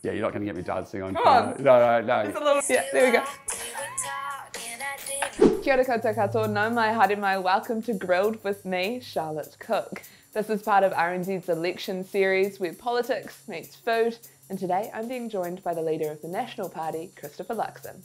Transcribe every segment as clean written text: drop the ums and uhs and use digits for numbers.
Yeah, you're not going to get me dancing on camera. No. Just a little, yeah, there we go. Kia ora koutou katoa, nau mai, haere mai, welcome to Grilled with me, Charlotte Cook. This is part of RNZ's election series where politics meets food, and today I'm being joined by the leader of the National Party, Christopher Luxon.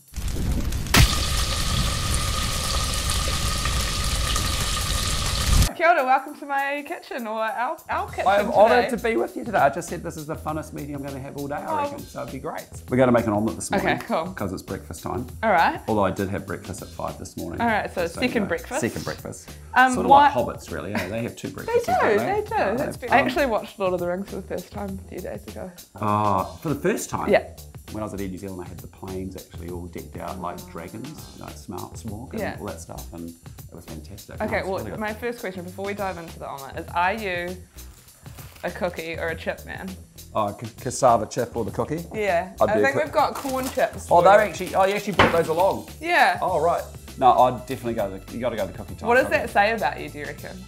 Kia ora, welcome to my kitchen, or our kitchen I am today. honoured to be with you today. I just said this is the funnest meeting I'm going to have all day, I reckon, so it'd be great. We're going to make an omelette this morning. Okay, cool. Because it's breakfast time. All right. Although I did have breakfast at 5 this morning. All right, so second breakfast. Second breakfast. Sort of like hobbits, really. Yeah, they have 2 breakfasts. They do. I actually watched Lord of the Rings for the first time a few days ago. For the first time? Yeah. When I was at Air New Zealand, I had the planes actually all decked out like dragons, you know, smog and all that stuff, and it was fantastic. Okay, well, my first question before we dive into the omelette is, are you a cookie or a chip man? Oh, cassava chip or the cookie? Yeah, I think we've got corn chips. Oh, you actually brought those along? Yeah. Oh, right. No, I'd definitely you got to go the cookie type. What does that say about you, do you reckon?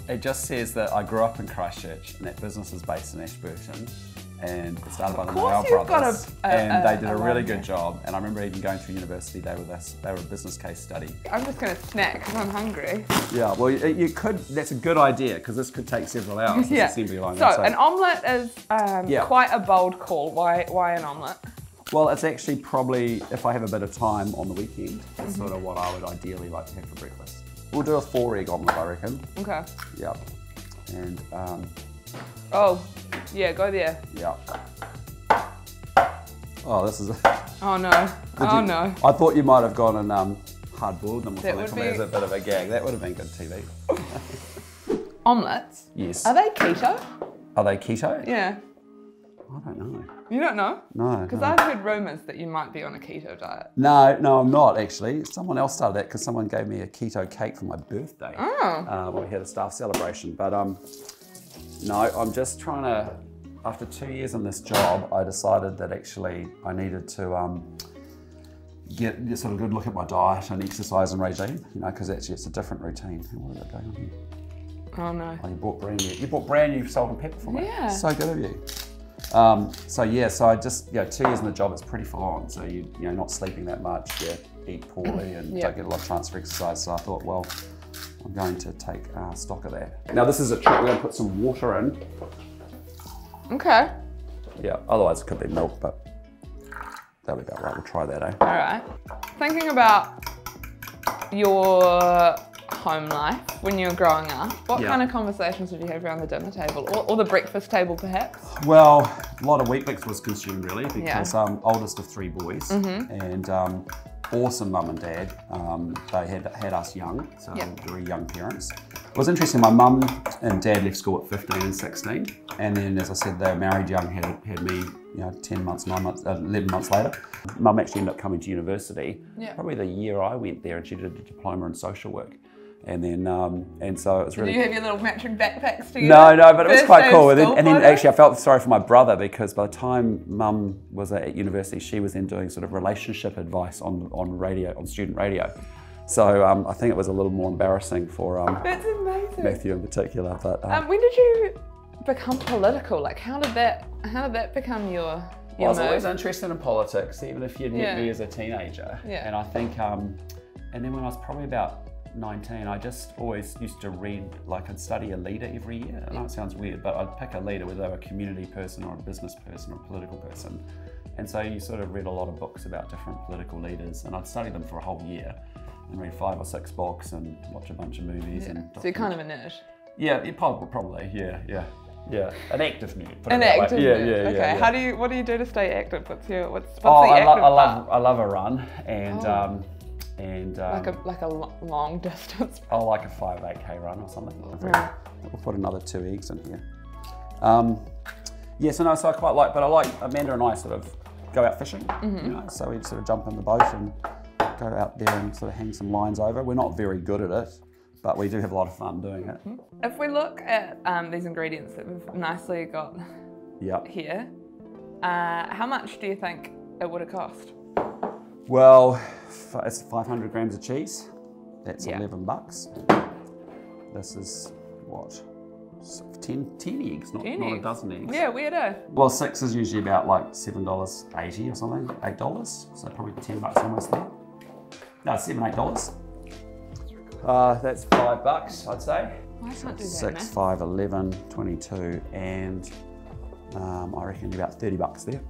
It just says that I grew up in Christchurch and that business is based in Ashburton. And it started by the Noel brothers, and they did a really good job. And I remember even going to university day with us. They were a business case study. I'm just going to snack because I'm hungry. Yeah, well, you could. That's a good idea because this could take several hours. Yeah. Assembly line. So an omelette is quite a bold call. Why an omelette? Well, it's actually probably, if I have a bit of time on the weekend, it's sort of what I would ideally like to have for breakfast. We'll do a 4-egg omelette, I reckon. Okay. Yeah. And oh, yeah, go there. Yeah. Oh, this is. Oh no. No. I thought you might have gone and hard boiled them or that something for me as a bit of a gag. That would have been good TV. Omelettes? Yes. Are they keto? Are they keto? Yeah. I don't know. You don't know? No. Because I've heard rumours that you might be on a keto diet. No, I'm not actually. Someone else started that because someone gave me a keto cake for my birthday. Oh. When we had a staff celebration. But no, I'm just trying to, after 2 years in this job, I decided that actually I needed to get sort of good look at my diet and exercise and regime, you know, because actually it's a different routine. What is that going on here? Oh no. Oh, you bought brand new salt and pepper for me. Yeah. So good of you. So I just, 2 years in the job, it's pretty full on. So you're not sleeping that much, you eat poorly and don't get a lot of chance for exercise. So I thought, well, I'm going to take stock of that. Now this is a trick, we're going to put some water in. Okay. Yeah, otherwise it could be milk, but that'll be about right. We'll try that, eh? All right. Thinking about your home life when you were growing up, what kind of conversations did you have around the dinner table or the breakfast table perhaps? Well, a lot of Weetabix was consumed really because I'm oldest of 3 boys and awesome mum and dad. They had us young, so very young parents. It was interesting, my mum and dad left school at 15 and 16, and then as I said, they were married young, had me 10 months, 9 months, 11 months later. Mum actually ended up coming to university, probably the year I went there, and she did a diploma in social work. And then, and so it was really... Did you have your little matching backpacks together? No, but it was quite cool. And then actually I felt sorry for my brother because by the time Mum was at university, she was then doing sort of relationship advice on radio, on student radio. So I think it was a little more embarrassing for That's amazing. Matthew in particular. But when did you become political? Like, how did that become your I was always interested in politics, even if you'd met me as a teenager. Yeah. And I think, and then when I was probably about 19, I just always used to read, like I'd study a leader every year. I know it sounds weird, but I'd pick a leader, whether they were a community person or a business person or a political person. And so you sort of read a lot of books about different political leaders, and I'd study them for a whole year and read 5 or 6 books and watch a bunch of movies. And so you're kind of a nerd. Yeah, probably, yeah. An active nerd. An active nerd. Okay. Yeah. What do you do to stay active? What's the active I love a run and like a long distance. Oh, like a 5-8K run or something. We'll put another 2 eggs in here. So I quite like, but I like Amanda and I sort of go out fishing. You know, so we sort of jump in the boat and go out there and sort of hang some lines over. We're not very good at it, but we do have a lot of fun doing it. If we look at these ingredients that we've nicely got here, how much do you think it would have cost? Well, it's 500 grams of cheese. That's $11. This is what? 10 eggs, not a dozen eggs. Yeah, weirdo. Well, 6 is usually about like $7.80 or something, $8. So probably $10 almost there. No, $7, $8. That's $5, I'd say. I can't do that, 6, 5, 11, 22, and I reckon about $30 there.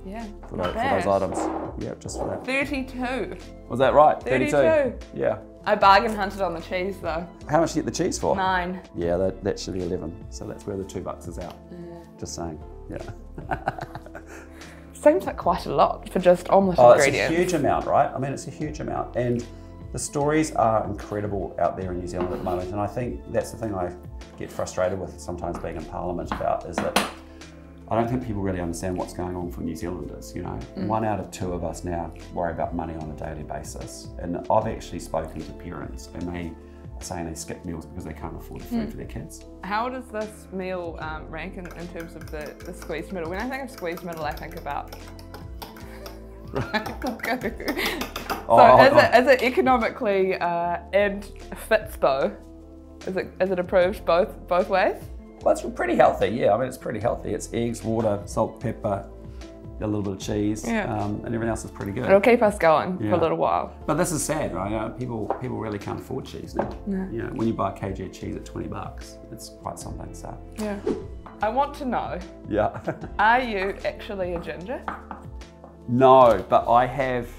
Yeah, for those items. Yeah, just for that. 32. Was that right? 32. Yeah. I bargain hunted on the cheese though. How much do you get the cheese for? 9. Yeah, that should be 11. So that's where the $2 is out. Just saying. Yeah. Seems like quite a lot for just omelette ingredients. It's a huge amount, right? I mean, it's a huge amount. And the stories are incredible out there in New Zealand at the moment. And I think that's the thing I get frustrated with sometimes being in Parliament about, is that I don't think people really understand what's going on for New Zealanders, you know. 1 out of 2 of us now worry about money on a daily basis. And I've actually spoken to parents and they are saying they skip meals because they can't afford the food for their kids. How does this meal rank in terms of the squeezed middle? When I think of squeezed middle, I think about... Right, let's go. Is it economically and fitspo? Is it approved both ways? Well, it's pretty healthy, yeah. I mean, it's pretty healthy. It's eggs, water, salt, pepper, a little bit of cheese, and everything else is pretty good. It'll keep us going for a little while. But this is sad, right? You know, people really can't afford cheese now. Yeah. You know, when you buy a kg of cheese at $20, it's quite something. So. Yeah. I want to know. Yeah. Are you actually a ginger? No, but I have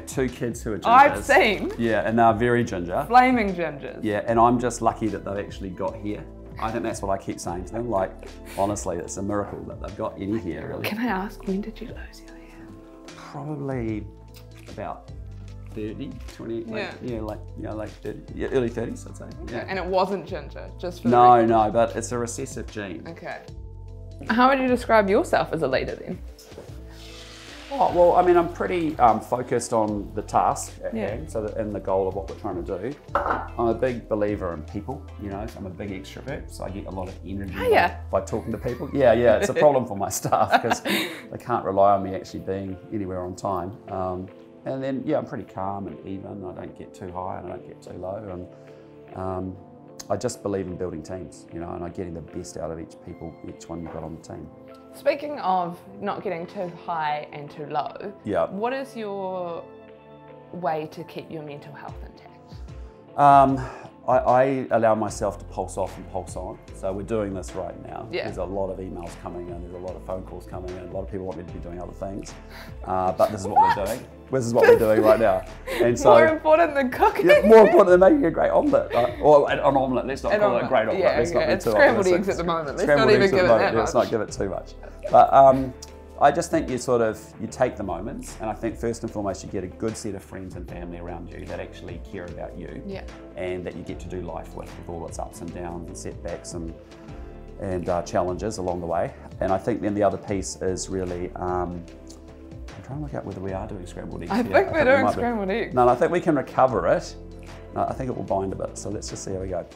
2 kids who are gingers. I've seen. Yeah, and they're very ginger. Flaming gingers. Yeah, and I'm just lucky that they've actually got hair. I think that's what I keep saying to them. Like, honestly, it's a miracle that they've got any hair, really. Can I ask, when did you lose your hair? Probably about 30, 20, like 30, early 30s, I'd say. Okay. Yeah. And it wasn't ginger, just for No, but it's a recessive gene. Okay. How would you describe yourself as a leader then? Oh, well, I mean, I'm pretty focused on the task at hand, and the goal of what we're trying to do. I'm a big believer in people, you know, I'm a big extrovert, so I get a lot of energy by talking to people. Yeah, it's a problem for my staff because they can't rely on me actually being anywhere on time. And then, I'm pretty calm and even. I don't get too high and I don't get too low. And I just believe in building teams, you know, and getting the best out of each one you've got on the team. Speaking of not getting too high and too low, what is your way to keep your mental health intact? I allow myself to pulse off and pulse on. So we're doing this right now. Yeah. There's a lot of emails coming in, there's a lot of phone calls coming in, a lot of people want me to be doing other things. But this is what we're doing. This is what we're doing right now. And so, more important than cooking? Yeah, more important than making a great omelette. Right? Or an omelette, let's not call it a great omelette. Yeah, let's not it's scrambled eggs at the moment. Let's not even give it that much. Let's not give it too much. But I just think you take the moments, and I think first and foremost you get a good set of friends and family around you that actually care about you, and that you get to do life with all its ups and downs and setbacks and challenges along the way. And I think then the other piece is really, I'm trying to work out whether we are doing scrambled eggs. I think we're doing scrambled eggs. No, I think we can recover it. No, I think it will bind a bit, so let's just see how we go.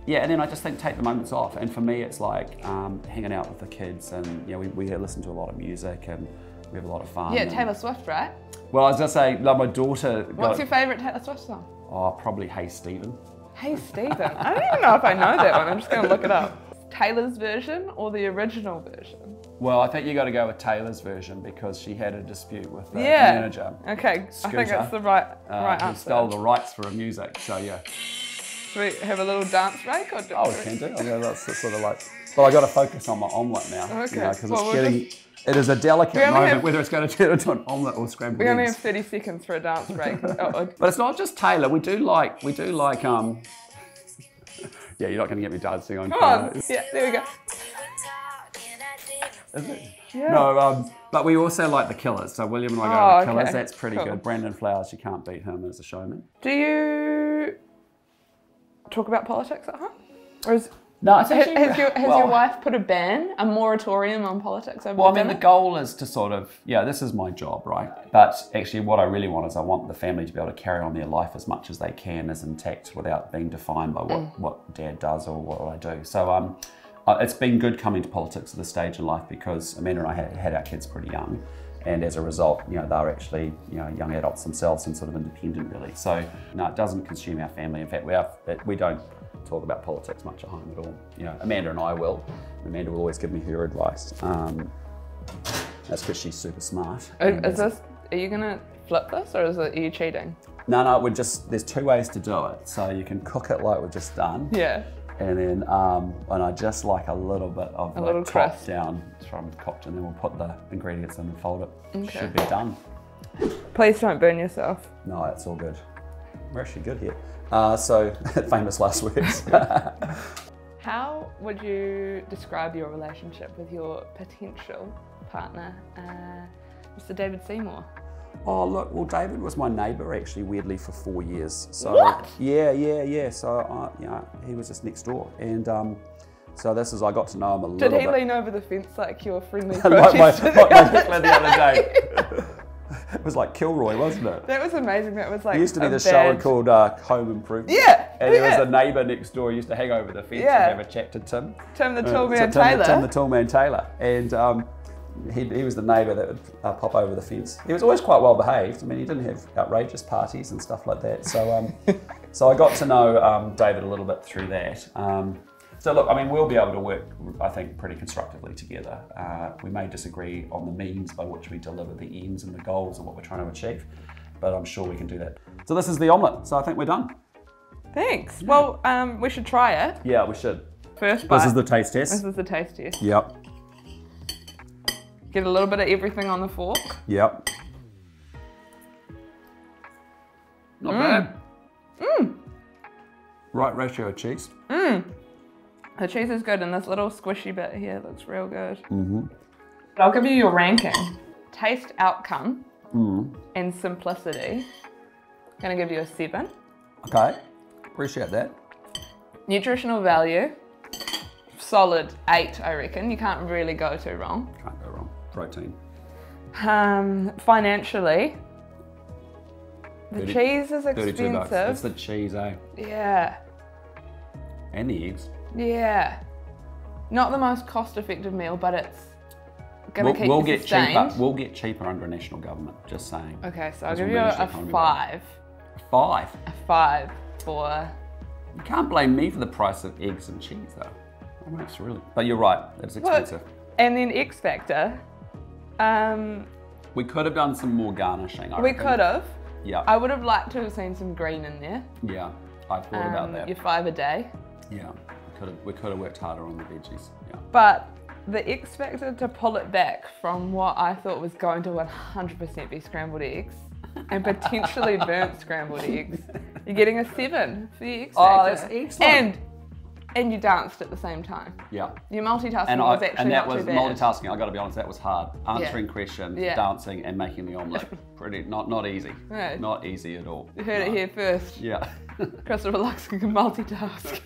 Yeah, and then I just think take the moments off. And for me, it's like hanging out with the kids, and you know, we listen to a lot of music and we have a lot of fun. Yeah, Taylor Swift, right? Well, I was just saying, like my daughter. What's your favourite Taylor Swift song? Oh, probably Hey Stephen. Hey Stephen. I don't even know if I know that one. I'm just going to look it up. Taylor's version or the original version? Well, I think you got to go with Taylor's version because she had a dispute with the manager. Okay, Scooter, I think that's the right answer. Who stole the rights for her music, so yeah. Should we have a little dance break? Or we can do. I mean, that's sort of like. But I got to focus on my omelette now. Okay. You know, because it is a delicate moment whether it's going to turn into an omelette or scrambled eggs. We only have 30 seconds for a dance break. But it's not just Taylor. We do like. Yeah, you're not going to get me dancing on camera. Yeah, there we go. Is it? Yeah. No, but we also like the Killers. So William and I go to the Killers. That's pretty cool. good. Brandon Flowers, you can't beat him as a showman. Do you talk about politics at home? Or has your wife put a moratorium on politics over Well, I mean, the goal is to sort of, this is my job, right? But actually what I really want is I want the family to be able to carry on their life as much as they can as intact without being defined by what Dad does or what I do. So it's been good coming to politics at this stage in life because Amanda and I had our kids pretty young. And as a result, they were actually, young adults themselves and sort of independent really. So no, it doesn't consume our family. In fact, we don't talk about politics much at home at all. You know, Amanda and I will. Amanda will always give me her advice. That's because she's super smart. Are you gonna flip this, or are you cheating? No, there's two ways to do it. So you can cook it like we've just done. Yeah. And then, and I just like a little bit of like top down from cooked, and then we'll put the ingredients in and fold it. Okay. Should be done. Please don't burn yourself. No, it's all good. We're actually good here. So, famous last words. How would you describe your relationship with your potential partner, Mr. David Seymour? Oh look, well David was my neighbour actually, weirdly, for 4 years. So what? Yeah. So you know, he was just next door, and so I got to know him a little bit. Did he lean over the fence like your friendly like my the other day? It was like Kilroy, wasn't it? That was amazing. That was like there used to be this show called Home Improvement. Yeah. And there was a neighbour next door who used to hang over the fence and have a chat to Tim. Tim the Toolman Taylor. Tim the Toolman Taylor. And he was the neighbour that would pop over the fence. He was always quite well behaved. I mean, he didn't have outrageous parties and stuff like that. So so I got to know David a little bit through that. So look, I mean, we'll be able to work, I think, pretty constructively together. We may disagree on the means by which we deliver the ends and the goals of what we're trying to achieve, but I'm sure we can do that. So this is the omelette, so I think we're done. Thanks. Yeah. Well, we should try it. Yeah, we should. First bite. This is the taste test. This is the taste test. Yep. Get a little bit of everything on the fork. Yep. Not bad. Right ratio of cheese. The cheese is good, and this little squishy bit here looks real good. I'll give you your ranking. Taste, outcome, and simplicity. I'm gonna give you a 7. Okay, appreciate that. Nutritional value, solid 8, I reckon. You can't really go too wrong. Can't go wrong. Protein. Financially, the cheese is expensive. $32. It's the cheese, eh? Yeah. And the eggs. Yeah. Not the most cost-effective meal, but it's gonna keep you sustained. We'll get cheaper under a national government, just saying. Okay, so I'll give you a 5. 5? A 5 for... You can't blame me for the price of eggs and cheese, though. I mean, it's really... But you're right, it's expensive. And then X Factor. We could have done some more garnishing, I reckon. We could have. Yeah. I would have liked to have seen some green in there. Yeah, I thought about that. Your 5 a day. Yeah, we could have worked harder on the veggies. Yeah. But the X Factor to pull it back from what I thought was going to 100% be scrambled eggs and potentially burnt scrambled eggs, you're getting a 7 for the X Factor. Oh, that's excellent. And you danced at the same time. Yeah. Your multitasking was actually not too bad. Multitasking, I got to be honest, that was hard. Answering questions, dancing, and making the omelette. Pretty, not easy. No. Not easy at all. You heard it here first. Yeah. Christopher Luxon can multitask.